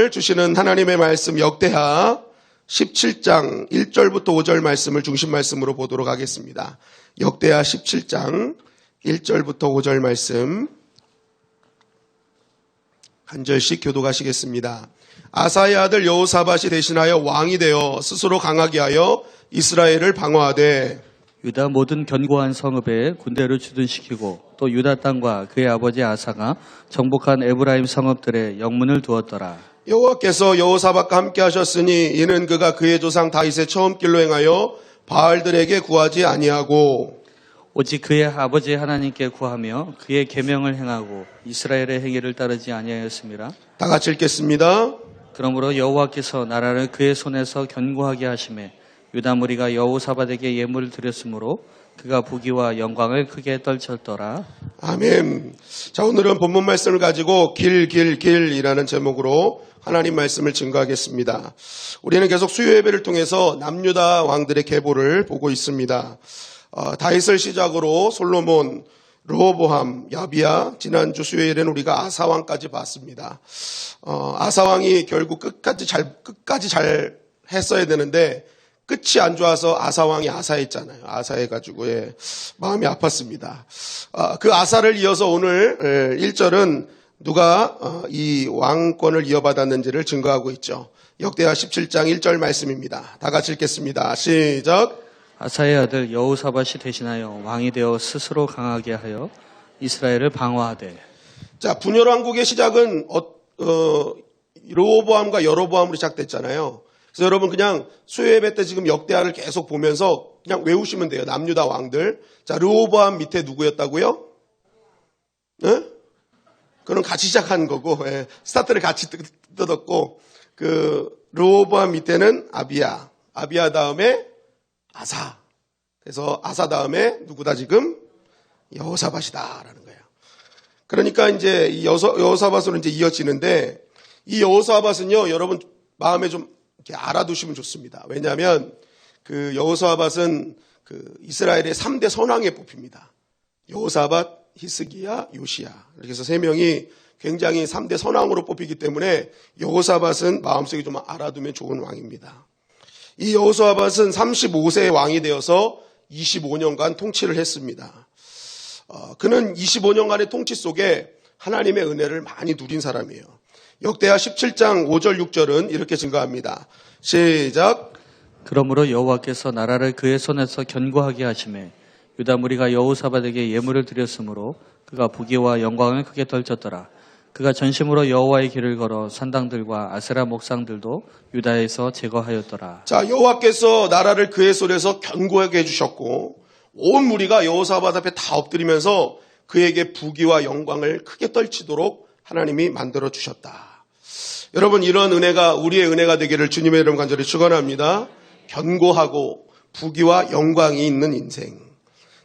오늘 주시는 하나님의 말씀 역대하 17장 1절부터 5절 말씀을 중심 말씀으로 보도록 하겠습니다. 역대하 17장 1절부터 5절 말씀 한 절씩 교독하시겠습니다. 아사의 아들 여호사밧이 대신하여 왕이 되어 스스로 강하게 하여 이스라엘을 방어하되 유다 모든 견고한 성읍에 군대를 주둔시키고 또 유다 땅과 그의 아버지 아사가 정복한 에브라임 성읍들에 영문을 두었더라. 여호와께서 여호사밧과 함께 하셨으니 이는 그가 그의 조상 다윗의 처음 길로 행하여 바알들에게 구하지 아니하고 오직 그의 아버지 하나님께 구하며 그의 계명을 행하고 이스라엘의 행위를 따르지 아니하였습니다. 다 같이 읽겠습니다. 그러므로 여호와께서 나라를 그의 손에서 견고하게 하심에 유다 무리가 여호사밧에게 예물을 드렸으므로 그가 부귀와 영광을 크게 떨쳤더라. 아멘. 자, 오늘은 본문 말씀을 가지고 길이라는 제목으로 하나님 말씀을 증거하겠습니다. 우리는 계속 수요 예배를 통해서 남유다 왕들의 계보를 보고 있습니다. 다윗을 시작으로 솔로몬, 르호보암, 야비야, 지난주 수요일에는 우리가 아사왕까지 봤습니다. 아사왕이 결국 끝까지 잘 했어야 되는데 끝이 안 좋아서 아사왕이 아사했잖아요. 아사해가지고 마음이 아팠습니다. 그 아사를 이어서 오늘 1절은 누가 이 왕권을 이어받았는지를 증거하고 있죠. 역대하 17장 1절 말씀입니다. 다 같이 읽겠습니다. 시작. 아사의 아들 여호사밧이 대신하여 왕이 되어 스스로 강하게 하여 이스라엘을 방어하되. 자, 분열 왕국의 시작은 르호보암과 여로보암으로 시작됐잖아요. 그래서 여러분 그냥 수요 예배 때 지금 역대하를 계속 보면서 그냥 외우시면 돼요. 남유다 왕들. 자, 르호보암 밑에 누구였다고요? 네? 그럼 같이 시작한 거고, 스타트를 같이 뜯었고, 르호보암 밑에는 아비야. 아비야 다음에 아사. 그래서 아사 다음에 누구다 지금? 여호사밧이다라는 거예요. 그러니까 이제 이 여호사밧으로 이제 이어지는데, 이 여호사밧은요, 여러분 마음에 좀 이렇게 알아두시면 좋습니다. 왜냐하면 그 여호사밧은 이스라엘의 3대 선왕에 뽑힙니다. 여호사밧, 히스기야, 요시야. 이렇게 해서 3명이 굉장히 3대 선왕으로 뽑히기 때문에 여호사밧은 마음속에 좀 알아두면 좋은 왕입니다. 이 여호사밧은 35세의 왕이 되어서 25년간 통치를 했습니다. 그는 25년간의 통치 속에 하나님의 은혜를 많이 누린 사람이에요. 역대하 17장 5절 6절은 이렇게 증거합니다. 시작. 그러므로 여호와께서 나라를 그의 손에서 견고하게 하심에 유다 무리가 여호사밧에게 예물을 드렸으므로 그가 부귀와 영광을 크게 떨쳤더라. 그가 전심으로 여호와의 길을 걸어 산당들과 아세라 목상들도 유다에서 제거하였더라. 자, 여호와께서 나라를 그의 손에서 견고하게 해주셨고 온 무리가 여호사밧 앞에 다 엎드리면서 그에게 부귀와 영광을 크게 떨치도록 하나님이 만들어 주셨다. 여러분, 이런 은혜가 우리의 은혜가 되기를 주님의 이름 간절히 축원합니다. 견고하고 부귀와 영광이 있는 인생.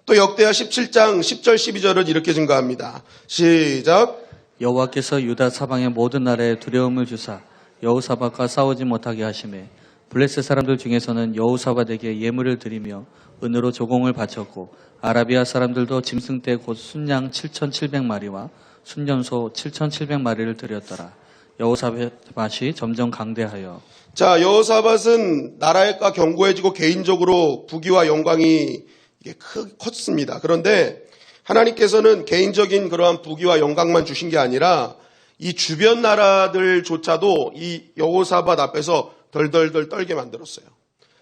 또 역대하 17장 10절 12절은 이렇게 증거합니다. 시작. 여호와께서 유다 사방의 모든 나라에 두려움을 주사 여호사밧과 싸우지 못하게 하심에 블레셋 사람들 중에서는 여호사밧에게 예물을 드리며 은으로 조공을 바쳤고 아라비아 사람들도 짐승떼 곧 순양 7,700마리와 순염소 7,700마리를 드렸더라. 여호사밧이 점점 강대하여. 자, 여호사밧은 나라가 견고해지고 개인적으로 부귀와 영광이 이게 컸습니다. 그런데 하나님께서는 개인적인 그러한 부귀와 영광만 주신 게 아니라 이 주변 나라들조차도 이 여호사밧 앞에서 덜덜덜 떨게 만들었어요.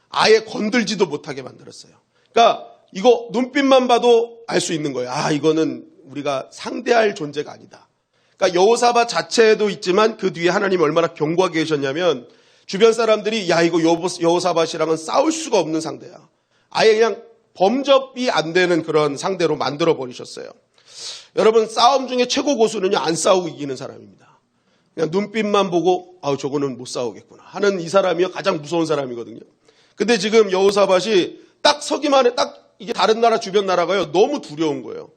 아예 건들지도 못하게 만들었어요. 그러니까 이거 눈빛만 봐도 알 수 있는 거예요. 아, 이거는 우리가 상대할 존재가 아니다. 그러니까 여호사밧 자체도 있지만 그 뒤에 하나님이 얼마나 견고하게 계셨냐면 주변 사람들이 야, 이거 여호사밧이랑은 싸울 수가 없는 상대야. 아예 그냥 범접이 안 되는 그런 상대로 만들어 버리셨어요. 여러분, 싸움 중에 최고 고수는요, 안 싸우고 이기는 사람입니다. 그냥 눈빛만 보고 저거는 못 싸우겠구나 하는 이 사람이요, 가장 무서운 사람이거든요. 근데 지금 여호사밧이 딱 서기만 해, 딱 이게 다른 나라 주변 나라가요, 너무 두려운 거예요.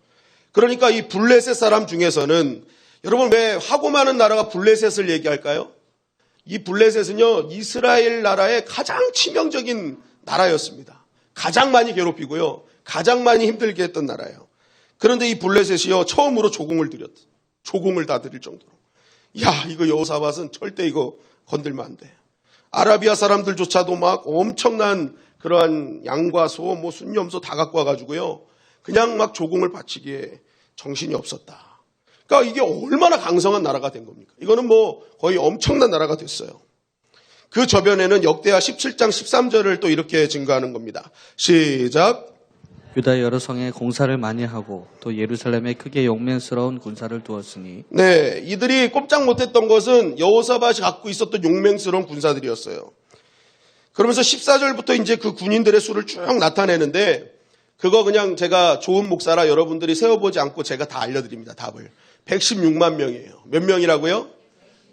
그러니까 이 블레셋 사람 중에서는 여러분, 왜 하고 많은 나라가 블레셋을 얘기할까요? 이 블레셋은요, 이스라엘 나라의 가장 치명적인 나라였습니다. 가장 많이 괴롭히고요, 가장 많이 힘들게 했던 나라예요. 그런데 이 블레셋이요, 처음으로 조공을 다 드릴 정도로. 야, 이거 여호사밧은 절대 이거 건들면 안 돼. 아라비아 사람들조차도 막 엄청난 그러한 양과 소, 뭐 순염소 다 갖고 와가지고요. 그냥 막 조공을 바치기에 정신이 없었다. 그러니까 이게 얼마나 강성한 나라가 된 겁니까? 이거는 뭐 거의 엄청난 나라가 됐어요. 그 저변에는 역대하 17장 13절을 또 이렇게 증거하는 겁니다. 시작. 유다 여러 성에 공사를 많이 하고 또 예루살렘에 크게 용맹스러운 군사를 두었으니 네, 이들이 꼼짝 못했던 것은 여호사밧이 갖고 있었던 용맹스러운 군사들이었어요. 그러면서 14절부터 이제 그 군인들의 수를 쭉 나타내는데 그거 그냥 제가 좋은 목사라 여러분들이 세워보지 않고 제가 다 알려드립니다. 답을. 116만 명이에요. 몇 명이라고요?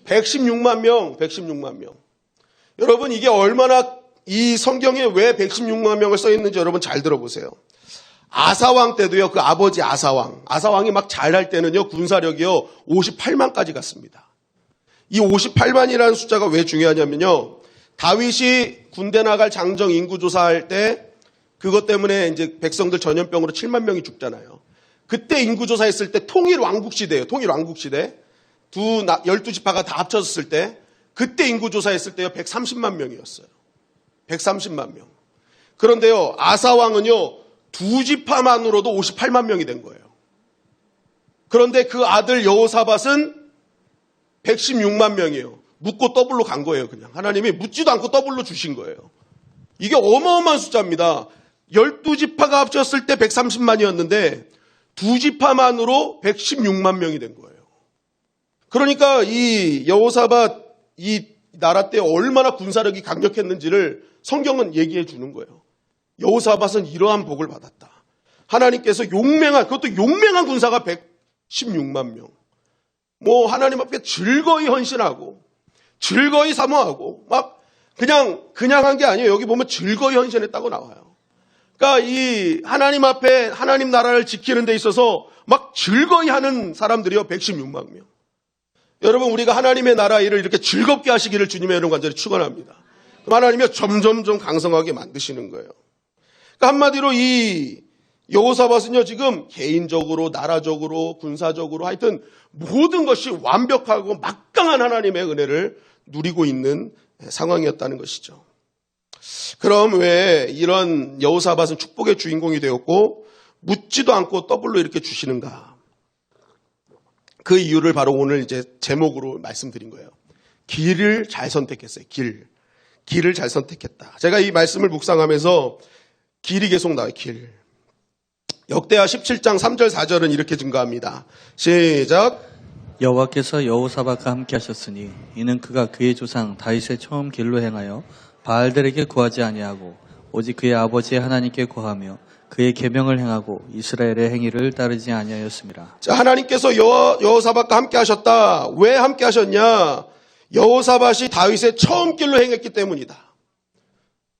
116만 명, 116만 명. 여러분 이게 얼마나 이 성경에 왜 116만 명을 써 있는지 여러분 잘 들어보세요. 아사왕 때도요, 그 아버지 아사왕이 막 잘할 때는요, 군사력이요, 58만까지 갔습니다. 이 58만이라는 숫자가 왜 중요하냐면요, 다윗이 군대 나갈 장정 인구 조사할 때, 그것 때문에 이제 백성들 전염병으로 7만 명이 죽잖아요. 그때 인구 조사했을 때 통일 왕국 시대예요, 통일 왕국 시대. 12지파가 다 합쳐졌을 때, 그때 인구 조사했을 때요, 130만 명이었어요. 130만 명. 그런데요, 아사왕은요, 2지파만으로도 58만 명이 된 거예요. 그런데 그 아들 여호사밧은 116만 명이에요. 묻고 더블로 간 거예요, 그냥. 하나님이 묻지도 않고 더블로 주신 거예요. 이게 어마어마한 숫자입니다. 12지파가 합쳤을 때 130만이었는데 2지파만으로 116만 명이 된 거예요. 그러니까 이 여호사밧 이 나라 때 얼마나 군사력이 강력했는지를 성경은 얘기해 주는 거예요. 여호사밧은 이러한 복을 받았다. 하나님께서 그것도 용맹한 군사가 116만 명. 뭐 하나님 앞에 즐거이 헌신하고 즐거이 사모하고 막 그냥 한 게 아니에요. 여기 보면 즐거이 헌신했다고 나와요. 그러니까 이 하나님 앞에 하나님 나라를 지키는 데 있어서 막 즐거이 하는 사람들이요. 116만 명. 여러분 우리가 하나님의 나라 일을 이렇게 즐겁게 하시기를 주님의 이름 간절히 축원합니다. 그럼 하나님이 점점점 강성하게 만드시는 거예요. 그러니까 한마디로 이 여호사밧은요 지금 개인적으로 나라적으로 군사적으로 하여튼 모든 것이 완벽하고 막강한 하나님의 은혜를 누리고 있는 상황이었다는 것이죠. 그럼 왜 이런 여호사밧은 축복의 주인공이 되었고 묻지도 않고 더블로 이렇게 주시는가? 그 이유를 바로 오늘 이제 제목으로 말씀드린 거예요. 길을 잘 선택했어요. 길을 잘 선택했다. 제가 이 말씀을 묵상하면서 길이 계속 나와요. 길. 역대하 17장 3절 4절은 이렇게 증거합니다. 시작. 여호와께서 여호사밧과 함께 하셨으니 이는 그가 그의 조상 다윗의 처음 길로 행하여 바알들에게 구하지 아니하고 오직 그의 아버지 하나님께 구하며 그의 계명을 행하고 이스라엘의 행위를 따르지 아니하였습니다. 자, 하나님께서 여호사밧과 함께 하셨다. 왜 함께 하셨냐? 여호사밧이 다윗의 처음 길로 행했기 때문이다.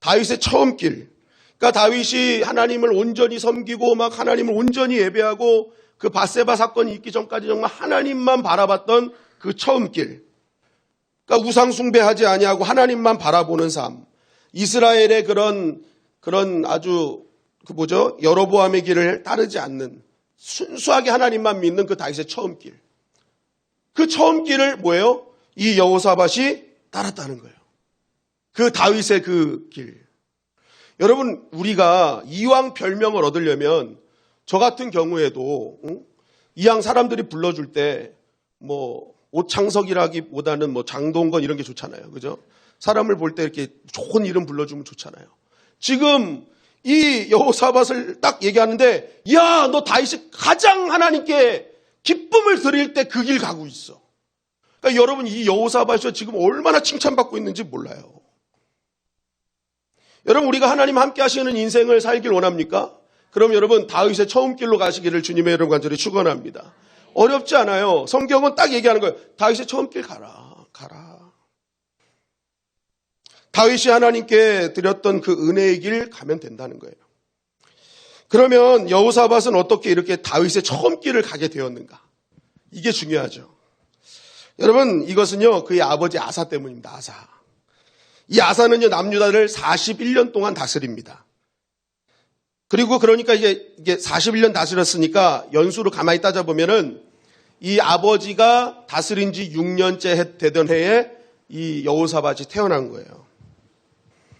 다윗의 처음 길. 그러니까 다윗이 하나님을 온전히 섬기고 막 하나님을 온전히 예배하고 그 밧세바 사건이 있기 전까지 정말 하나님만 바라봤던 그 처음 길. 그러니까 우상 숭배하지 아니하고 하나님만 바라보는 삶. 이스라엘의 그런 아주 여로보암의 길을 따르지 않는 순수하게 하나님만 믿는 그 다윗의 처음 길. 그 처음 길을 뭐예요? 이 여호사밧이 따랐다는 거예요. 그 다윗의 그 길. 여러분 우리가 이왕 별명을 얻으려면 저 같은 경우에도 이왕 사람들이 불러줄 때 뭐 오창석이라기보다는 뭐 장동건 이런 게 좋잖아요. 그죠? 사람을 볼 때 이렇게 좋은 이름 불러주면 좋잖아요. 지금 이 여호사밧을 딱 얘기하는데 야, 너 다윗이 가장 하나님께 기쁨을 드릴 때 그 길 가고 있어. 그러니까 여러분 이 여호사밧이 지금 얼마나 칭찬받고 있는지 몰라요. 여러분 우리가 하나님 함께 하시는 인생을 살길 원합니까? 그럼 여러분 다윗의 처음 길로 가시기를 주님의 이름 간절히 축원합니다. 어렵지 않아요. 성경은 딱 얘기하는 거예요. 다윗의 처음 길 가라. 다윗이 하나님께 드렸던 그 은혜의 길 가면 된다는 거예요. 그러면 여호사밧은 어떻게 이렇게 다윗의 처음 길을 가게 되었는가? 이게 중요하죠. 여러분 이것은요 그의 아버지 아사 때문입니다. 아사. 이 아사는요 남유다를 41년 동안 다스립니다. 그리고 그러니까 이게 41년 다스렸으니까 연수로 가만히 따져보면은 이 아버지가 다스린 지 6년째 되던 해에 이 여호사밧이 태어난 거예요.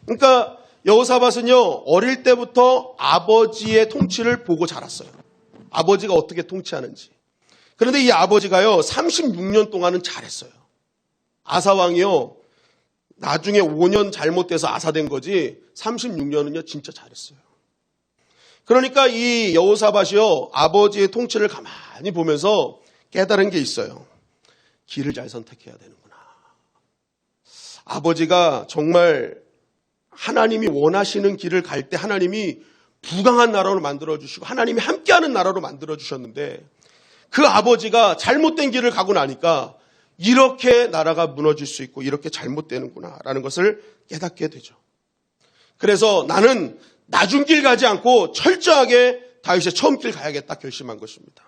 그러니까 여호사밧은요, 어릴 때부터 아버지의 통치를 보고 자랐어요. 아버지가 어떻게 통치하는지. 그런데 이 아버지가요, 36년 동안은 잘했어요. 아사왕이요, 나중에 5년 잘못돼서 아사된 거지 36년은요 진짜 잘했어요. 그러니까 이 여호사밧이요, 아버지의 통치를 가만히 보면서 깨달은 게 있어요. 길을 잘 선택해야 되는구나. 아버지가 정말 하나님이 원하시는 길을 갈 때 하나님이 부강한 나라로 만들어주시고 하나님이 함께하는 나라로 만들어주셨는데 그 아버지가 잘못된 길을 가고 나니까 이렇게 나라가 무너질 수 있고 이렇게 잘못되는구나라는 것을 깨닫게 되죠. 그래서 나는 나중 길 가지 않고 철저하게 다윗의 처음 길 가야겠다 결심한 것입니다.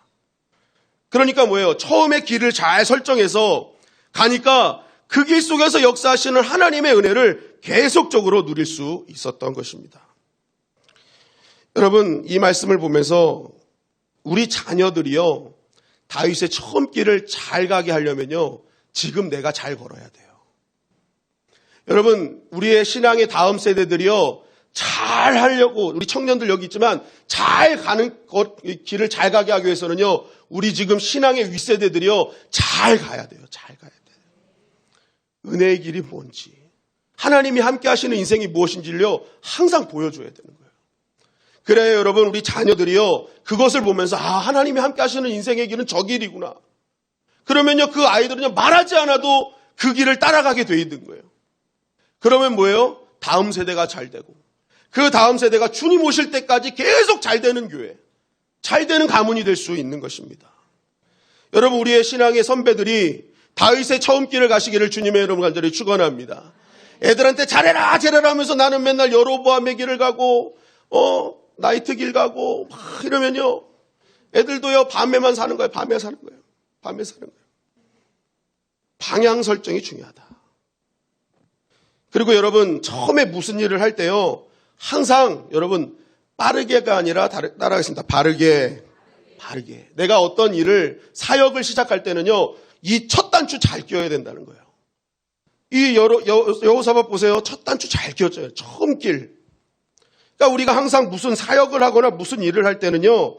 그러니까 뭐예요? 처음에 길을 잘 설정해서 가니까 그 길 속에서 역사하시는 하나님의 은혜를 계속적으로 누릴 수 있었던 것입니다. 여러분, 이 말씀을 보면서 우리 자녀들이요, 다윗의 처음 길을 잘 가게 하려면요, 지금 내가 잘 걸어야 돼요. 여러분, 우리의 신앙의 다음 세대들이요, 잘 하려고, 우리 청년들 여기 있지만 잘 가는 길을 잘 가게 하기 위해서는요, 우리 지금 신앙의 윗세대들이요, 잘 가야 돼요. 잘 가야 돼요. 은혜의 길이 뭔지, 하나님이 함께 하시는 인생이 무엇인지를요, 항상 보여줘야 되는 거예요. 그래야 여러분, 우리 자녀들이요, 그것을 보면서 하나님이 함께 하시는 인생의 길은 저 길이구나. 그러면요, 그 아이들은요, 말하지 않아도 그 길을 따라가게 돼 있는 거예요. 그러면 뭐예요? 다음 세대가 잘 되고 그 다음 세대가 주님 오실 때까지 계속 잘 되는 교회, 잘 되는 가문이 될 수 있는 것입니다. 여러분, 우리의 신앙의 선배들이 다윗의 처음 길을 가시기를 주님의 이름으로 간절히 축원합니다. 애들한테 잘해라 잘해라 하면서 나는 맨날 여로보암의 길을 가고 나이트 길 가고 막 이러면요, 애들도요 밤에만 사는 거예요. 밤에 사는 거예요. 밤에 사는 거예요. 방향 설정이 중요하다. 그리고 여러분, 처음에 무슨 일을 할 때요, 항상 여러분 빠르게가 아니라 따라하겠습니다. 바르게. 내가 어떤 일을, 사역을 시작할 때는요, 이 첫 단추 잘 끼워야 된다는 거예요. 이 여호사밧 보세요. 첫 단추 잘 끼웠잖아요. 처음 길. 그러니까 우리가 항상 무슨 사역을 하거나 무슨 일을 할 때는요,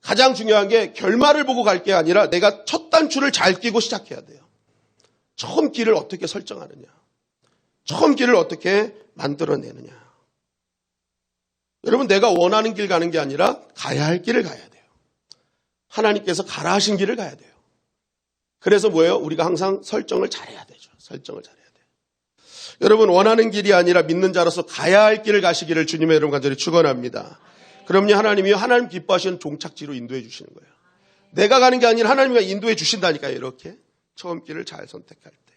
가장 중요한 게 결말을 보고 갈 게 아니라 내가 첫 단추를 잘 끼고 시작해야 돼요. 처음 길을 어떻게 설정하느냐, 처음 길을 어떻게 만들어내느냐. 여러분, 내가 원하는 길 가는 게 아니라 가야 할 길을 가야 돼요. 하나님께서 가라 하신 길을 가야 돼요. 그래서 뭐예요? 우리가 항상 설정을 잘해야 되죠. 설정을 잘해야 돼요. 여러분, 원하는 길이 아니라 믿는 자로서 가야 할 길을 가시기를 주님의 이름으로 간절히 축원합니다. 그럼요, 하나님이 하나님 기뻐하시는 종착지로 인도해 주시는 거예요. 내가 가는 게 아니라 하나님이 인도해 주신다니까요. 이렇게 처음 길을 잘 선택할 때.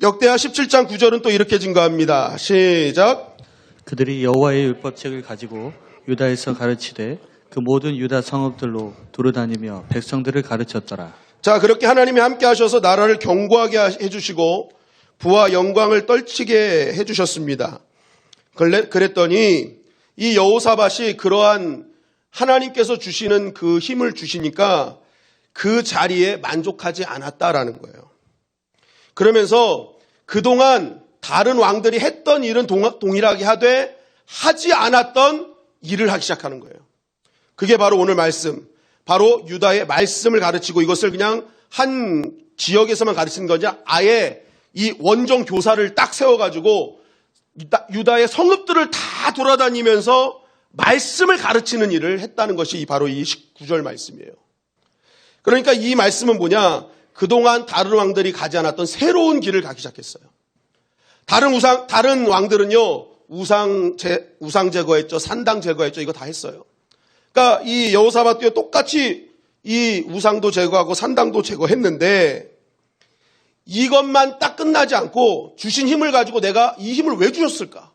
역대하 17장 9절은 또 이렇게 증거합니다. 시작. 그들이 여호와의 율법책을 가지고 유다에서 가르치되 그 모든 유다 성읍들로 두루다니며 백성들을 가르쳤더라. 자, 그렇게 하나님이 함께 하셔서 나라를 견고하게 해주시고 부와 영광을 떨치게 해주셨습니다. 그랬더니 이 여호사밧이 그러한 하나님께서 주시는 그 힘을 주시니까 그 자리에 만족하지 않았다라는 거예요. 그러면서 그동안 다른 왕들이 했던 일은 동일하게 하되 하지 않았던 일을 하기 시작하는 거예요. 그게 바로 오늘 말씀, 바로 유다의 말씀을 가르치고 이것을 그냥 한 지역에서만 가르치는 거지, 아예 이 원정 교사를 딱 세워가지고 유다의 성읍들을 다 돌아다니면서 말씀을 가르치는 일을 했다는 것이 바로 이 19절 말씀이에요. 그러니까 이 말씀은 뭐냐? 그동안 다른 왕들이 가지 않았던 새로운 길을 가기 시작했어요. 다른 왕들은요, 우상 제거했죠. 산당 제거했죠. 이거 다 했어요. 그러니까 이 여호사밧도 똑같이 이 우상도 제거하고 산당도 제거했는데 이것만 딱 끝나지 않고 주신 힘을 가지고 내가 이 힘을 왜 주셨을까?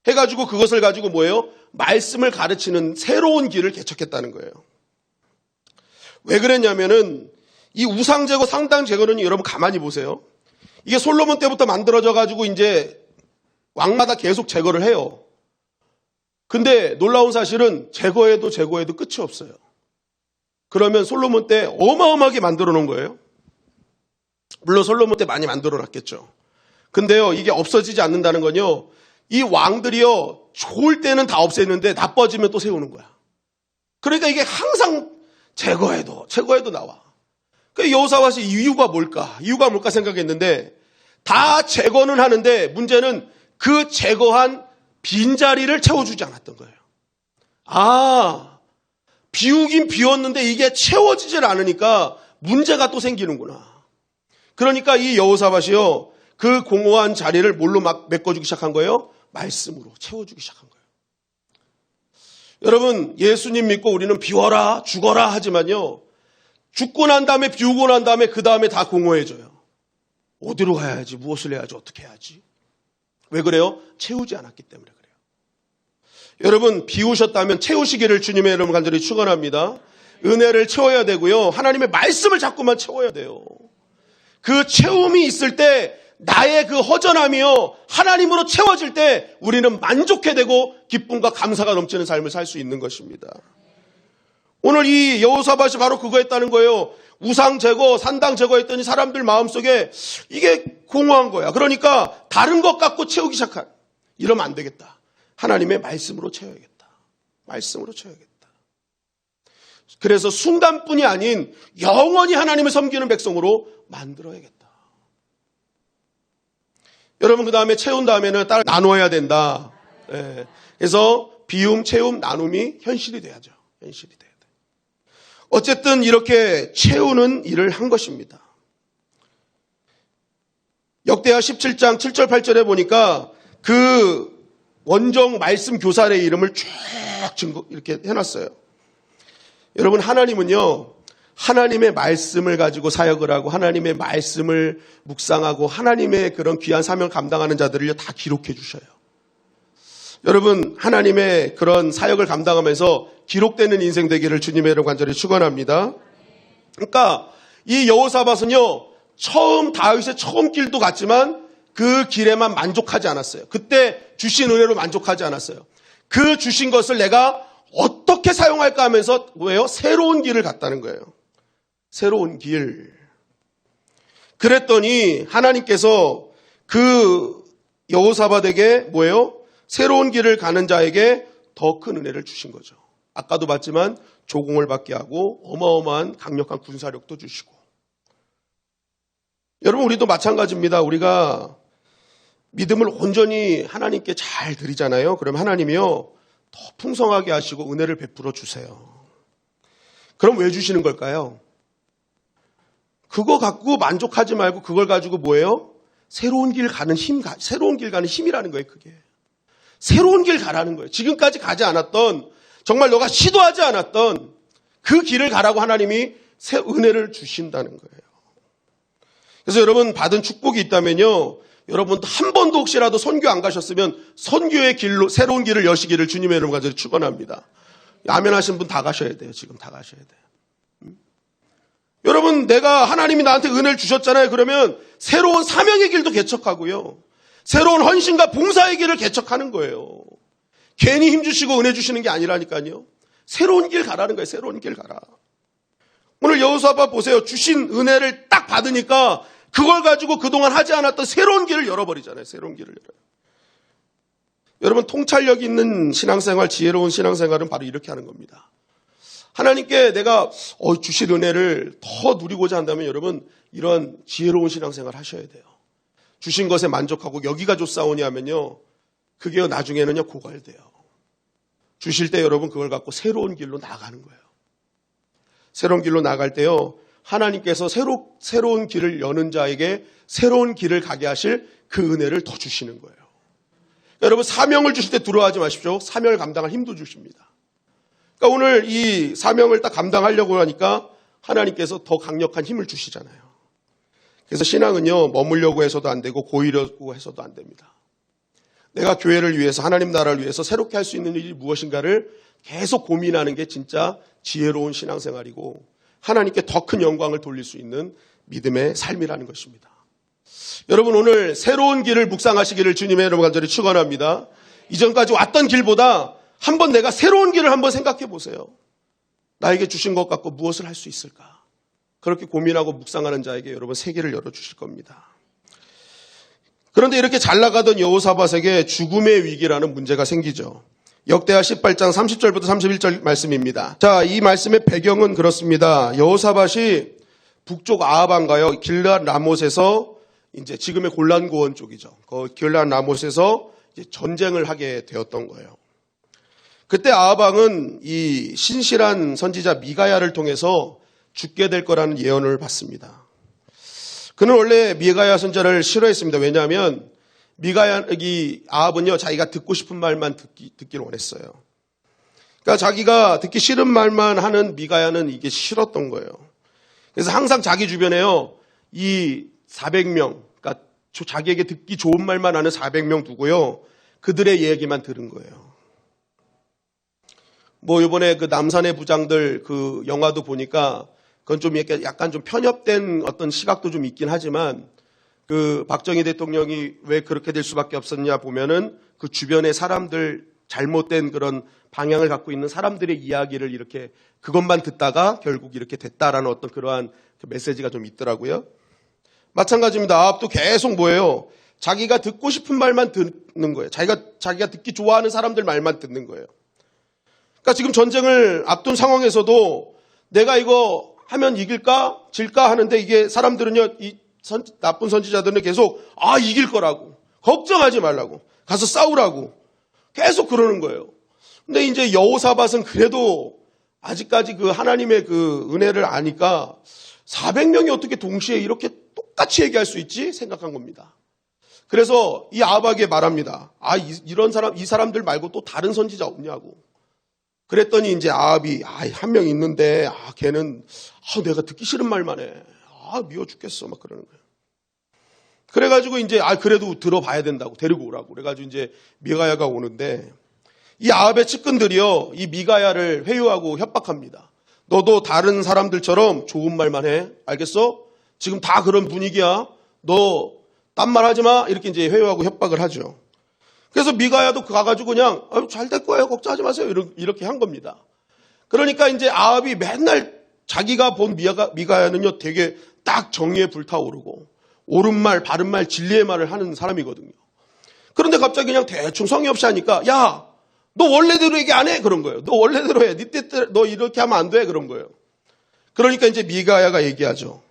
해가지고 그것을 가지고 뭐예요? 말씀을 가르치는 새로운 길을 개척했다는 거예요. 왜 그랬냐면은 이 우상 제거, 산당 제거는 여러분 가만히 보세요. 이게 솔로몬 때부터 만들어져 가지고 이제 왕마다 계속 제거를 해요. 근데 놀라운 사실은 제거해도 끝이 없어요. 그러면 솔로몬 때 어마어마하게 만들어 놓은 거예요. 물론 솔로몬 때 많이 만들어 놨겠죠. 근데요, 이게 없어지지 않는다는 건요, 이 왕들이요, 좋을 때는 다 없앴는데 나빠지면 또 세우는 거야. 그러니까 이게 항상 제거해도 나와. 그 여호사밧이 이유가 뭘까 생각했는데, 다 제거는 하는데 문제는 그 제거한 빈자리를 채워주지 않았던 거예요. 비우긴 비웠는데 이게 채워지질 않으니까 문제가 또 생기는구나. 그러니까 이 여호사밧이요, 그 공허한 자리를 뭘로 막 메꿔주기 시작한 거예요? 말씀으로 채워주기 시작한 거예요. 여러분, 예수님 믿고 우리는 비워라, 죽어라 하지만요, 죽고 난 다음에, 비우고 난 다음에, 그 다음에 다 공허해져요. 어디로 가야지, 무엇을 해야지, 어떻게 해야지. 왜 그래요? 채우지 않았기 때문에 그래요. 여러분, 비우셨다면 채우시기를 주님의 이름으로 간절히 축원합니다. 은혜를 채워야 되고요, 하나님의 말씀을 자꾸만 채워야 돼요. 그 채움이 있을 때 나의 그 허전함이요, 하나님으로 채워질 때 우리는 만족해 되고 기쁨과 감사가 넘치는 삶을 살 수 있는 것입니다. 오늘 이 여호사밧이 바로 그거 했다는 거예요. 우상 제거, 산당 제거했더니 사람들 마음속에 이게 공허한 거야. 그러니까 다른 것 갖고 채우기 시작한. 이러면 안 되겠다. 하나님의 말씀으로 채워야겠다. 말씀으로 채워야겠다. 그래서 순간뿐이 아닌 영원히 하나님을 섬기는 백성으로 만들어야겠다. 여러분, 그 다음에 채운 다음에는 따로 나눠야 된다. 그래서 비움, 채움, 나눔이 현실이 돼야죠. 현실이 돼야 돼. 어쨌든 이렇게 채우는 일을 한 것입니다. 역대하 17장 7절 8절에 보니까 그 원정 말씀 교사의 이름을 쭉 이렇게 해놨어요. 여러분, 하나님은요, 하나님의 말씀을 가지고 사역을 하고 하나님의 말씀을 묵상하고 하나님의 그런 귀한 사명을 감당하는 자들을 다 기록해 주셔요. 여러분, 하나님의 그런 사역을 감당하면서 기록되는 인생 되기를 주님의 이름으로 간절히 축원합니다. 그러니까 이 여호사밧은요, 처음 다윗의 처음 길도 갔지만 그 길에만 만족하지 않았어요. 그때 주신 은혜로 만족하지 않았어요. 그 주신 것을 내가 어떻게 사용할까 하면서 뭐예요? 새로운 길을 갔다는 거예요. 새로운 길. 그랬더니 하나님께서 그 여호사밧에게 뭐예요? 새로운 길을 가는 자에게 더 큰 은혜를 주신 거죠. 아까도 봤지만 조공을 받게 하고 어마어마한 강력한 군사력도 주시고. 여러분, 우리도 마찬가지입니다. 우리가 믿음을 온전히 하나님께 잘 드리잖아요. 그럼 하나님이요, 더 풍성하게 하시고 은혜를 베풀어 주세요. 그럼 왜 주시는 걸까요? 그거 갖고 만족하지 말고 그걸 가지고 뭐예요? 새로운 길 가는 힘이라는 거예요, 그게. 새로운 길 가라는 거예요. 지금까지 가지 않았던, 정말 너가 시도하지 않았던 그 길을 가라고 하나님이 새 은혜를 주신다는 거예요. 그래서 여러분, 받은 축복이 있다면요, 여러분 한 번도 혹시라도 선교 안 가셨으면 선교의 길로 새로운 길을 여시기를 주님의 이름으로 간절히 축원합니다. 아멘 하신 분 다 가셔야 돼요. 지금 다 가셔야 돼요. 여러분, 내가 하나님이 나한테 은혜를 주셨잖아요. 그러면 새로운 사명의 길도 개척하고요, 새로운 헌신과 봉사의 길을 개척하는 거예요. 괜히 힘주시고 은혜 주시는 게 아니라니까요. 새로운 길 가라는 거예요. 새로운 길 가라. 오늘 여호사밧 보세요. 주신 은혜를 딱 받으니까 그걸 가지고 그동안 하지 않았던 새로운 길을 열어버리잖아요. 새로운 길을 열어요. 여러분, 통찰력 있는 신앙생활, 지혜로운 신앙생활은 바로 이렇게 하는 겁니다. 하나님께 내가 주실 은혜를 더 누리고자 한다면 여러분, 이런 지혜로운 신앙생활 하셔야 돼요. 주신 것에 만족하고 여기가 좋사오니 하면요, 그게 나중에는요 고갈돼요. 주실 때 여러분 그걸 갖고 새로운 길로 나가는 거예요. 새로운 길로 나갈 때요, 하나님께서 새로운 길을 여는 자에게 새로운 길을 가게 하실 그 은혜를 더 주시는 거예요. 여러분, 사명을 주실 때 두려워하지 마십시오. 사명을 감당할 힘도 주십니다. 그러니까 오늘 이 사명을 딱 감당하려고 하니까 하나님께서 더 강력한 힘을 주시잖아요. 그래서 신앙은요, 머물려고 해서도 안 되고 고이려고 해서도 안 됩니다. 내가 교회를 위해서, 하나님 나라를 위해서 새롭게 할 수 있는 일이 무엇인가를 계속 고민하는 게 진짜 지혜로운 신앙생활이고 하나님께 더 큰 영광을 돌릴 수 있는 믿음의 삶이라는 것입니다. 여러분, 오늘 새로운 길을 묵상하시기를 주님의 이름으로 간절히 축원합니다. 이전까지 왔던 길보다 한번 내가 새로운 길을 한번 생각해 보세요. 나에게 주신 것 갖고 무엇을 할 수 있을까? 그렇게 고민하고 묵상하는 자에게 여러분 세계를 열어주실 겁니다. 그런데 이렇게 잘 나가던 여호사밧에게 죽음의 위기라는 문제가 생기죠. 역대하 18장 30절부터 31절 말씀입니다. 자, 이 말씀의 배경은 그렇습니다. 여호사밧이 북쪽 아하방가요, 길앗 라못에서 이제 지금의 골란고원 쪽이죠. 그 길앗 라못에서 이제 전쟁을 하게 되었던 거예요. 그때 아하방은 이 신실한 선지자 미가야를 통해서 죽게 될 거라는 예언을 받습니다. 그는 원래 미가야 선지자를 싫어했습니다. 왜냐하면 이 아합은요, 자기가 듣고 싶은 말만 듣기를 원했어요. 그러니까 자기가 듣기 싫은 말만 하는 미가야는 이게 싫었던 거예요. 그래서 항상 자기 주변에요, 이 400명, 그러니까 자기에게 듣기 좋은 말만 하는 400명 두고요, 그들의 얘기만 들은 거예요. 뭐 이번에 그 남산의 부장들 그 영화도 보니까 그건 좀 약간 좀 편협된 어떤 시각도 좀 있긴 하지만 그 박정희 대통령이 왜 그렇게 될 수밖에 없었냐 보면은 그 주변의 사람들 잘못된 그런 방향을 갖고 있는 사람들의 이야기를 이렇게 그것만 듣다가 결국 이렇게 됐다라는 어떤 그러한 그 메시지가 좀 있더라고요. 마찬가지입니다. 아합도 계속 뭐예요? 자기가 듣고 싶은 말만 듣는 거예요. 자기가 듣기 좋아하는 사람들 말만 듣는 거예요. 그러니까 지금 전쟁을 앞둔 상황에서도 내가 이거 하면 이길까? 질까? 하는데 이게 사람들은요, 나쁜 선지자들은 계속, 이길 거라고. 걱정하지 말라고. 가서 싸우라고. 계속 그러는 거예요. 근데 이제 여호사밧은 그래도 아직까지 그 하나님의 그 은혜를 아니까 400명이 어떻게 동시에 이렇게 똑같이 얘기할 수 있지? 생각한 겁니다. 그래서 이 아합에게 말합니다. 이 사람들 말고 또 다른 선지자 없냐고. 그랬더니 이제 아합이 한 명 있는데 걔는 내가 듣기 싫은 말만 해. 미워 죽겠어 막 그러는 거예요. 그래가지고 이제 그래도 들어봐야 된다고 데리고 오라고. 그래가지고 이제 미가야가 오는데 이 아합의 측근들이요 이 미가야를 회유하고 협박합니다. 너도 다른 사람들처럼 좋은 말만 해. 알겠어? 지금 다 그런 분위기야. 너 딴 말 하지 마. 이렇게 이제 회유하고 협박을 하죠. 그래서 미가야도 가가지고 그냥 잘 될 거예요. 걱정하지 마세요. 이렇게 한 겁니다. 그러니까 이제 아합이 맨날 자기가 본 미가야는요 되게 딱 정의에 불타오르고 옳은 말, 바른 말, 진리의 말을 하는 사람이거든요. 그런데 갑자기 그냥 대충 성의 없이 하니까 야, 너 원래대로 얘기 안 해? 그런 거예요. 너 원래대로 해. 네 뜻대로 너 이렇게 하면 안 돼? 그런 거예요. 그러니까 이제 미가야가 얘기하죠.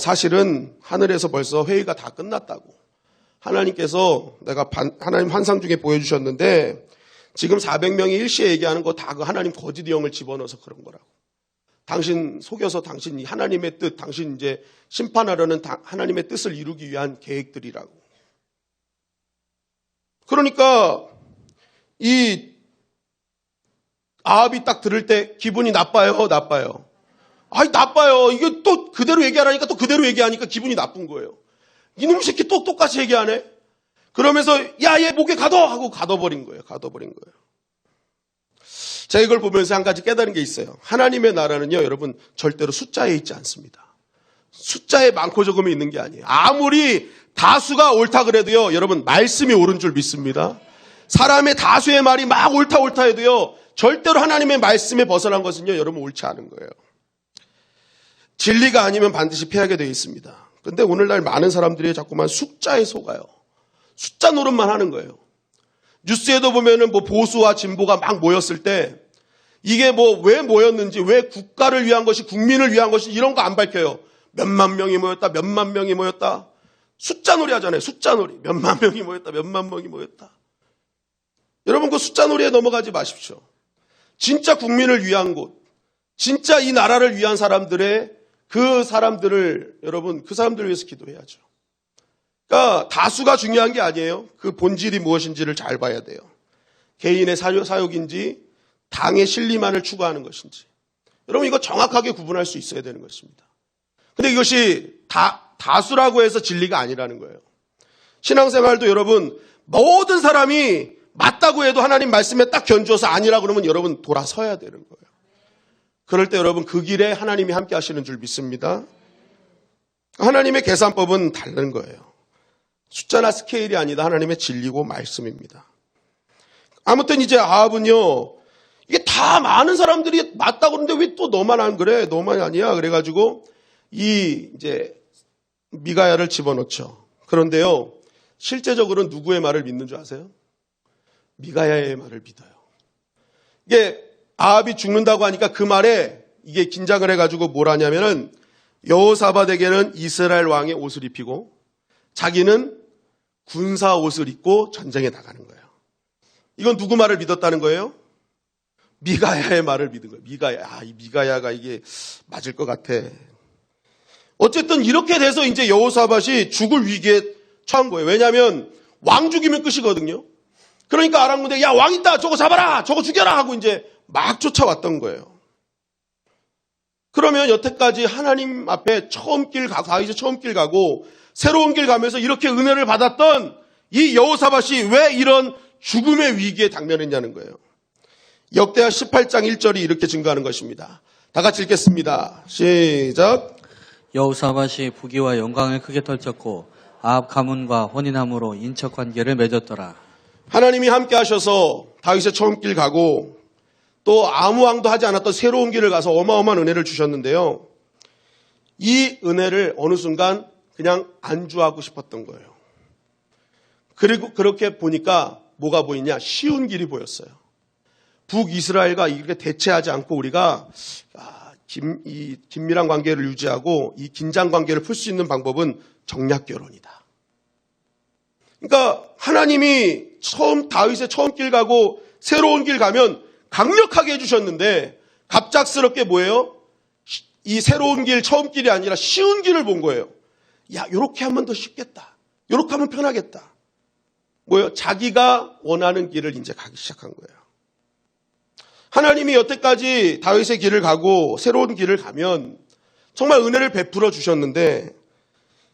사실은 하늘에서 벌써 회의가 다 끝났다고. 하나님께서 내가 하나님 환상 중에 보여주셨는데 지금 400명이 일시에 얘기하는 거 다 그 하나님 거짓 영을 집어넣어서 그런 거라고. 당신 속여서 당신이 하나님의 뜻, 당신 이제 심판하려는 하나님의 뜻을 이루기 위한 계획들이라고. 그러니까 이 아합이 딱 들을 때 기분이 나빠요, 나빠요. 나빠요. 이게 또 그대로 얘기하라니까 또 그대로 얘기하니까 기분이 나쁜 거예요. 이놈 새끼 또 똑같이 얘기하네? 그러면서 얘 목에 가둬! 하고 가둬버린 거예요. 제가 이걸 보면서 한 가지 깨달은 게 있어요. 하나님의 나라는요, 여러분, 절대로 숫자에 있지 않습니다. 숫자에 많고 적음이 있는 게 아니에요. 아무리 다수가 옳다 그래도요, 여러분, 말씀이 옳은 줄 믿습니다. 사람의 다수의 말이 막 옳다 해도요, 절대로 하나님의 말씀에 벗어난 것은요, 여러분, 옳지 않은 거예요. 진리가 아니면 반드시 피하게 되어 있습니다. 근데 오늘날 많은 사람들이 자꾸만 숫자에 속아요. 숫자 노릇만 하는 거예요. 뉴스에도 보면은 뭐 보수와 진보가 막 모였을 때 이게 뭐 왜 모였는지, 왜 국가를 위한 것이, 국민을 위한 것이 이런 거 안 밝혀요. 몇만 명이 모였다. 숫자 놀이 하잖아요. 숫자 놀이. 몇만 명이 모였다. 여러분 그 숫자 놀이에 넘어가지 마십시오. 진짜 국민을 위한 곳, 진짜 이 나라를 위한 사람들의 그 사람들을 여러분 그 사람들을 위해서 기도해야죠. 그러니까 다수가 중요한 게 아니에요. 그 본질이 무엇인지를 잘 봐야 돼요. 개인의 사욕인지 당의 실리만을 추구하는 것인지. 여러분 이거 정확하게 구분할 수 있어야 되는 것입니다. 근데 이것이 다수라고 해서 진리가 아니라는 거예요. 신앙생활도 여러분 모든 사람이 맞다고 해도 하나님 말씀에 딱 견주어서 아니라 그러면 여러분 돌아서야 되는 거예요. 그럴 때 여러분 그 길에 하나님이 함께 하시는 줄 믿습니다. 하나님의 계산법은 다른 거예요. 숫자나 스케일이 아니다. 하나님의 진리고 말씀입니다. 아무튼 이제 아합은요, 이게 다 많은 사람들이 맞다고 그러는데 왜 또 너만 안 그래? 너만 아니야? 그래가지고 이제 미가야를 집어넣죠. 그런데요, 실제적으로는 누구의 말을 믿는 줄 아세요? 미가야의 말을 믿어요. 이게 아합이 죽는다고 하니까 그 말에 이게 긴장을 해가지고 뭘 하냐면은 여호사밧에게는 이스라엘 왕의 옷을 입히고 자기는 군사 옷을 입고 전쟁에 나가는 거예요. 이건 누구 말을 믿었다는 거예요? 미가야의 말을 믿은 거예요. 이 미가야가 이게 맞을 것 같아. 어쨌든 이렇게 돼서 이제 여호사밧이 죽을 위기에 처한 거예요. 왜냐하면 왕 죽이면 끝이거든요. 그러니까 아람 군대 야, 왕 있다, 저거 잡아라, 저거 죽여라 하고 이제 막 쫓아왔던 거예요. 그러면 여태까지 하나님 앞에 다윗이 처음 길 가고 새로운 길 가면서 이렇게 은혜를 받았던 이 여호사밧이 왜 이런 죽음의 위기에 당면했냐는 거예요. 역대하 18장 1절이 이렇게 증거하는 것입니다. 다 같이 읽겠습니다. 시작. 여호사밧이 부귀와 영광을 크게 떨쳤고 아합 가문과 혼인함으로 인척 관계를 맺었더라. 하나님이 함께 하셔서 다윗의 처음 길 가고 또 아무 왕도 하지 않았던 새로운 길을 가서 어마어마한 은혜를 주셨는데요. 이 은혜를 어느 순간 그냥 안주하고 싶었던 거예요. 그리고 그렇게 보니까 뭐가 보이냐? 쉬운 길이 보였어요. 북이스라엘과 이렇게 대체하지 않고 우리가 이 긴밀한 관계를 유지하고 이 긴장 관계를 풀 수 있는 방법은 정략 결혼이다. 그러니까 하나님이 다윗의 처음 길 가고 새로운 길 가면 강력하게 해주셨는데 갑작스럽게 뭐예요? 이 새로운 길, 처음 길이 아니라 쉬운 길을 본 거예요. 야, 요렇게 하면 더 쉽겠다. 요렇게 하면 편하겠다. 뭐예요? 자기가 원하는 길을 이제 가기 시작한 거예요. 하나님이 여태까지 다윗의 길을 가고 새로운 길을 가면 정말 은혜를 베풀어 주셨는데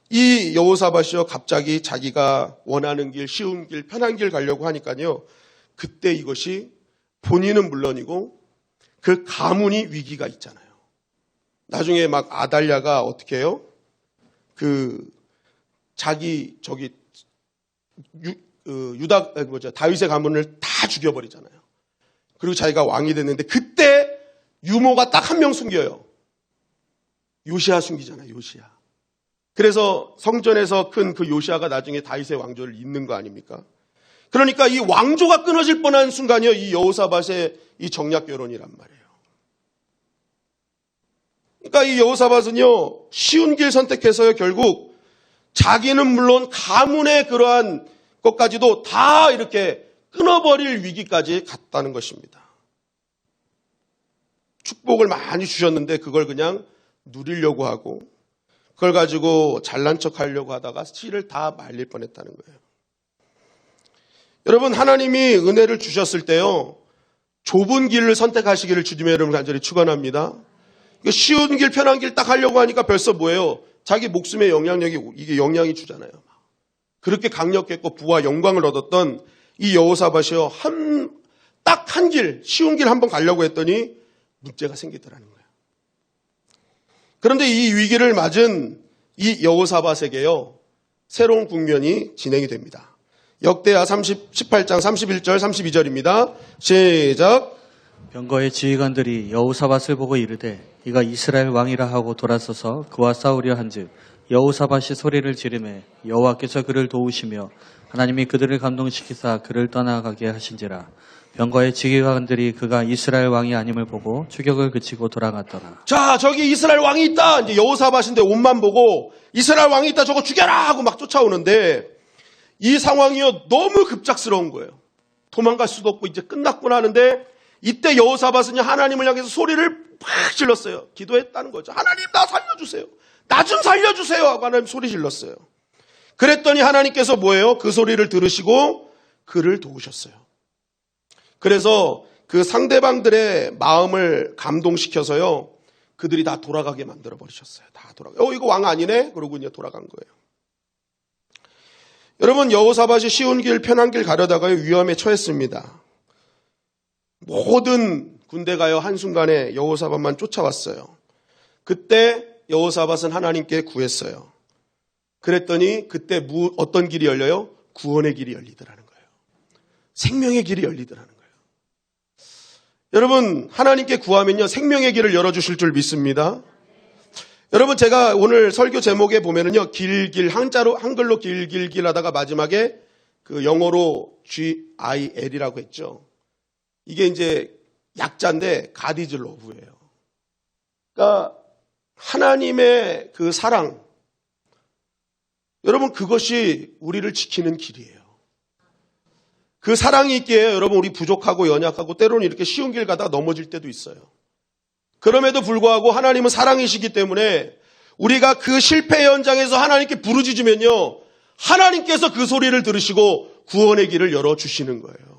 이 여호사밧이요, 갑자기 자기가 원하는 길, 쉬운 길, 편한 길 가려고 하니까요. 그때 이것이 본인은 물론이고 그 가문이 위기가 있잖아요. 나중에 막 아달랴가 어떻게 해요? 다윗의 가문을 다 죽여버리잖아요. 그리고 자기가 왕이 됐는데 그때 유모가 딱 한 명 숨겨요. 요시야 숨기잖아요. 요시야. 그래서 성전에서 큰 그 요시야가 나중에 다윗의 왕조를 잇는 거 아닙니까? 그러니까 이 왕조가 끊어질 뻔한 순간이요, 이 여호사밧의 이 정략 결혼이란 말이에요. 그러니까 이 여호사밧은요, 쉬운 길 선택해서요, 결국 자기는 물론 가문의 그러한 것까지도 다 이렇게 끊어버릴 위기까지 갔다는 것입니다. 축복을 많이 주셨는데 그걸 그냥 누리려고 하고 그걸 가지고 잘난 척 하려고 하다가 씨를 다 말릴 뻔했다는 거예요. 여러분, 하나님이 은혜를 주셨을 때요, 좁은 길을 선택하시기를 주님의 이름으로 간절히 축원합니다. 쉬운 길, 편한 길 딱 하려고 하니까 벌써 뭐예요? 자기 목숨의 이게 영향이 주잖아요. 그렇게 강력했고 부와 영광을 얻었던 이 여호사밧이요, 딱 한 길, 쉬운 길 한번 가려고 했더니 문제가 생기더라는 거예요. 그런데 이 위기를 맞은 이 여호사밧에게요, 새로운 국면이 진행이 됩니다. 역대하 18장 31절 32절입니다. 시작. 병거의 지휘관들이 여호사밧을 보고 이르되 이가 이스라엘 왕이라 하고 돌아서서 그와 싸우려 한즉 여호사밧이 소리를 지르매 여호와께서 그를 도우시며 하나님이 그들을 감동시키사 그를 떠나가게 하신지라. 병거의 지휘관들이 그가 이스라엘 왕이 아님을 보고 추격을 그치고 돌아갔더라. 자, 저기 이스라엘 왕이 있다. 이제 여호사밧인데 옷만 보고 이스라엘 왕이 있다, 저거 죽여라 하고 막 쫓아오는데 이 상황이요, 너무 급작스러운 거예요. 도망갈 수도 없고 이제 끝났구나 하는데 이때 여호사밧은 하나님을 향해서 소리를 팍 질렀어요. 기도했다는 거죠. 하나님, 나 살려주세요. 나 좀 살려주세요 하고 하나님 소리 질렀어요. 그랬더니 하나님께서 뭐예요? 그 소리를 들으시고 그를 도우셨어요. 그래서 그 상대방들의 마음을 감동시켜서요, 그들이 다 돌아가게 만들어 버리셨어요. 다 이거 왕 아니네? 그러고 이제 돌아간 거예요. 여러분, 여호사밧이 쉬운 길, 편한 길 가려다가 위험에 처했습니다. 모든 군대가요, 한순간에 여호사밧만 쫓아왔어요. 그때 여호사밧은 하나님께 구했어요. 그랬더니 그때 어떤 길이 열려요? 구원의 길이 열리더라는 거예요. 생명의 길이 열리더라는 거예요. 여러분, 하나님께 구하면요, 생명의 길을 열어주실 줄 믿습니다. 여러분, 제가 오늘 설교 제목에 보면은요, 한글로 길 하다가 마지막에 그 영어로 GIL이라고 했죠. 이게 이제 약자인데, God is love예요. 그러니까, 하나님의 그 사랑, 여러분, 그것이 우리를 지키는 길이에요. 그 사랑이 있기에 여러분, 우리 부족하고 연약하고 때로는 이렇게 쉬운 길 가다가 넘어질 때도 있어요. 그럼에도 불구하고 하나님은 사랑이시기 때문에 우리가 그 실패 현장에서 하나님께 부르짖으면요, 하나님께서 그 소리를 들으시고 구원의 길을 열어주시는 거예요.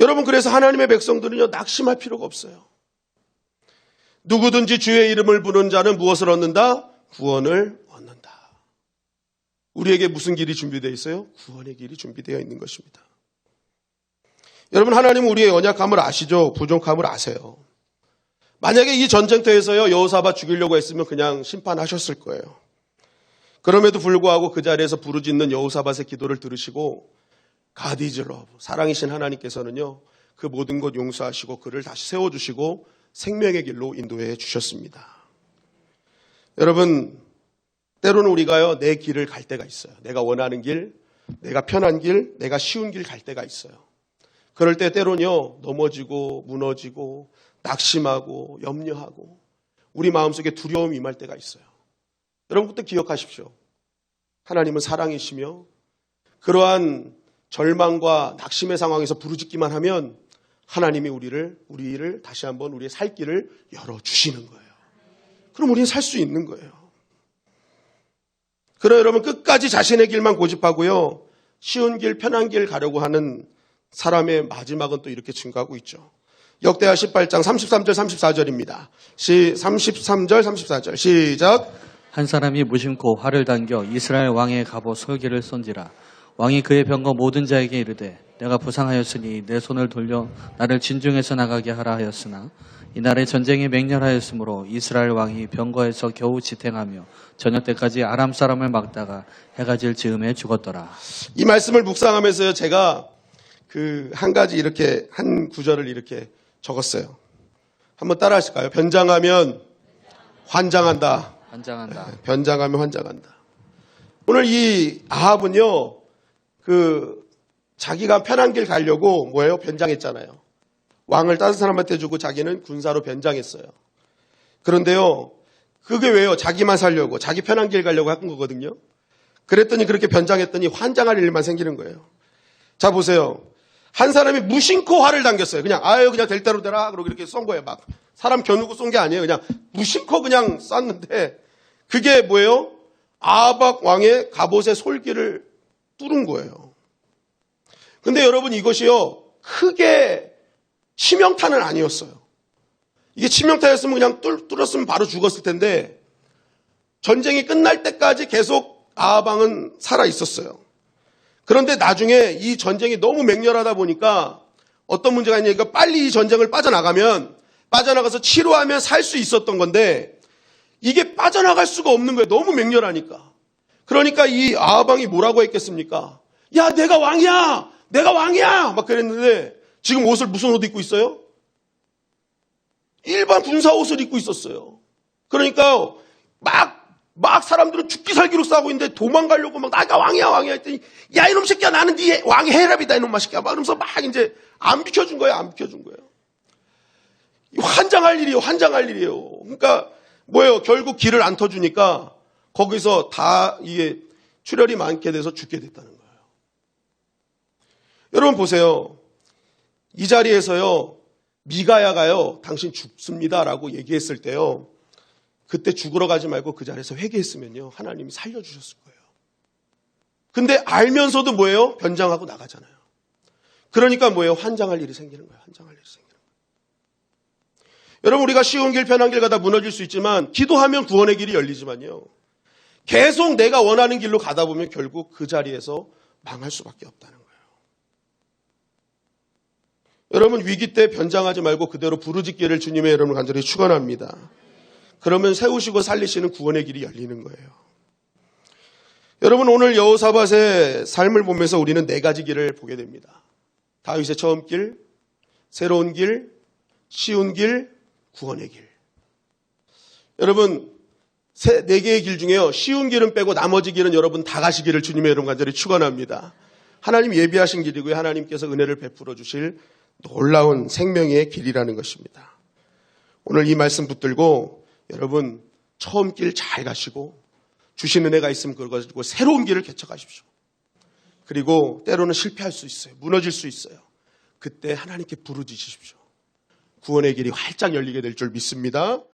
여러분, 그래서 하나님의 백성들은요, 낙심할 필요가 없어요. 누구든지 주의 이름을 부르는 자는 무엇을 얻는다? 구원을 얻는다. 우리에게 무슨 길이 준비되어 있어요? 구원의 길이 준비되어 있는 것입니다. 여러분, 하나님은 우리의 연약함을 아시죠? 부족함을 아세요. 만약에 이 전쟁터에서요, 여호사밧 죽이려고 했으면 그냥 심판하셨을 거예요. 그럼에도 불구하고 그 자리에서 부르짖는 여호사밧의 기도를 들으시고 God is love, 사랑이신 하나님께서는요, 그 모든 것 용서하시고 그를 다시 세워주시고 생명의 길로 인도해 주셨습니다. 여러분, 때로는 우리가요, 내 길을 갈 때가 있어요. 내가 원하는 길, 내가 편한 길, 내가 쉬운 길 갈 때가 있어요. 그럴 때 때로는요, 넘어지고 무너지고 낙심하고 염려하고 우리 마음속에 두려움이 임할 때가 있어요. 여러분, 그때 기억하십시오. 하나님은 사랑이시며 그러한 절망과 낙심의 상황에서 부르짖기만 하면 하나님이 우리를 다시 한번 우리의 살 길을 열어주시는 거예요. 그럼 우리는 살 수 있는 거예요. 그러나 여러분, 끝까지 자신의 길만 고집하고요, 쉬운 길, 편한 길 가려고 하는 사람의 마지막은 또 이렇게 증가하고 있죠. 역대하 18장 33절 34절입니다. 33절 34절 시작. 한 사람이 무심코 활을 당겨 이스라엘 왕의 갑옷 솔기를 쏜지라. 왕이 그의 병거 모든 자에게 이르되 내가 부상하였으니 내 손을 돌려 나를 진중에서 나가게 하라 하였으나 이날에 전쟁이 맹렬하였으므로 이스라엘 왕이 병거에서 겨우 지탱하며 저녁 때까지 아람 사람을 막다가 해가 질 즈음에 죽었더라. 이 말씀을 묵상하면서요, 제가 한 가지 이렇게 한 구절을 이렇게 적었어요. 한번 따라 하실까요? 변장하면 환장한다. 환장한다. 변장하면 환장한다. 오늘 이 아합은요, 자기가 편한 길 가려고 뭐예요? 변장했잖아요. 왕을 다른 사람한테 주고 자기는 군사로 변장했어요. 그런데요, 그게 왜요? 자기만 살려고, 자기 편한 길 가려고 한 거거든요. 그랬더니 그렇게 변장했더니 환장할 일만 생기는 거예요. 자, 보세요. 한 사람이 무심코 활을 당겼어요. 그냥 될 대로 되라. 그러고 이렇게 쏜 거예요. 막 사람 겨누고 쏜 게 아니에요. 그냥 무심코 그냥 쐈는데 그게 뭐예요? 아합 왕의 갑옷의 솔기를 뚫은 거예요. 근데 여러분, 이것이요, 크게 치명타는 아니었어요. 이게 치명타였으면 그냥 뚫었으면 바로 죽었을 텐데 전쟁이 끝날 때까지 계속 아합 왕은 살아 있었어요. 그런데 나중에 이 전쟁이 너무 맹렬하다 보니까 어떤 문제가 있냐니까 빨리 이 전쟁을 빠져나가서 치료하면 살 수 있었던 건데 이게 빠져나갈 수가 없는 거예요. 너무 맹렬하니까. 그러니까 이 아합 왕이 뭐라고 했겠습니까? 야, 내가 왕이야! 내가 왕이야! 막 그랬는데 지금 무슨 옷 입고 있어요? 일반 군사 옷을 입고 있었어요. 그러니까 막 사람들은 죽기 살기로 싸우고 있는데 도망가려고 막 내가 왕이야 했더니 야, 이놈 새끼야, 나는 네 왕의 헤랍이다, 이놈 새끼야. 막 이러면서 막 이제 안 비켜준 거예요. 환장할 일이에요. 그러니까 뭐예요? 결국 길을 안 터주니까 거기서 다 이게 출혈이 많게 돼서 죽게 됐다는 거예요. 여러분 보세요. 이 자리에서요, 미가야가요, 당신 죽습니다라고 얘기했을 때요, 그때 죽으러 가지 말고 그 자리에서 회개했으면요, 하나님이 살려주셨을 거예요. 근데 알면서도 뭐예요? 변장하고 나가잖아요. 그러니까 뭐예요? 환장할 일이 생기는 거예요. 여러분, 우리가 쉬운 길, 편한 길 가다 무너질 수 있지만 기도하면 구원의 길이 열리지만요, 계속 내가 원하는 길로 가다 보면 결국 그 자리에서 망할 수밖에 없다는 거예요. 여러분, 위기 때 변장하지 말고 그대로 부르짖기를 주님의 이름으로 간절히 축원합니다. 그러면 세우시고 살리시는 구원의 길이 열리는 거예요. 여러분, 오늘 여호사밧의 삶을 보면서 우리는 네 가지 길을 보게 됩니다. 다윗의 처음 길, 새로운 길, 쉬운 길, 구원의 길. 여러분, 네 개의 길 중에요. 쉬운 길은 빼고 나머지 길은 여러분 다 가시기를 주님의 이름 간절히 축원합니다. 하나님 예비하신 길이고요. 하나님께서 은혜를 베풀어 주실 놀라운 생명의 길이라는 것입니다. 오늘 이 말씀 붙들고 여러분 처음 길 잘 가시고 주신 은혜가 있으면 그걸 가지고 새로운 길을 개척하십시오. 그리고 때로는 실패할 수 있어요. 무너질 수 있어요. 그때 하나님께 부르짖으십시오. 구원의 길이 활짝 열리게 될 줄 믿습니다.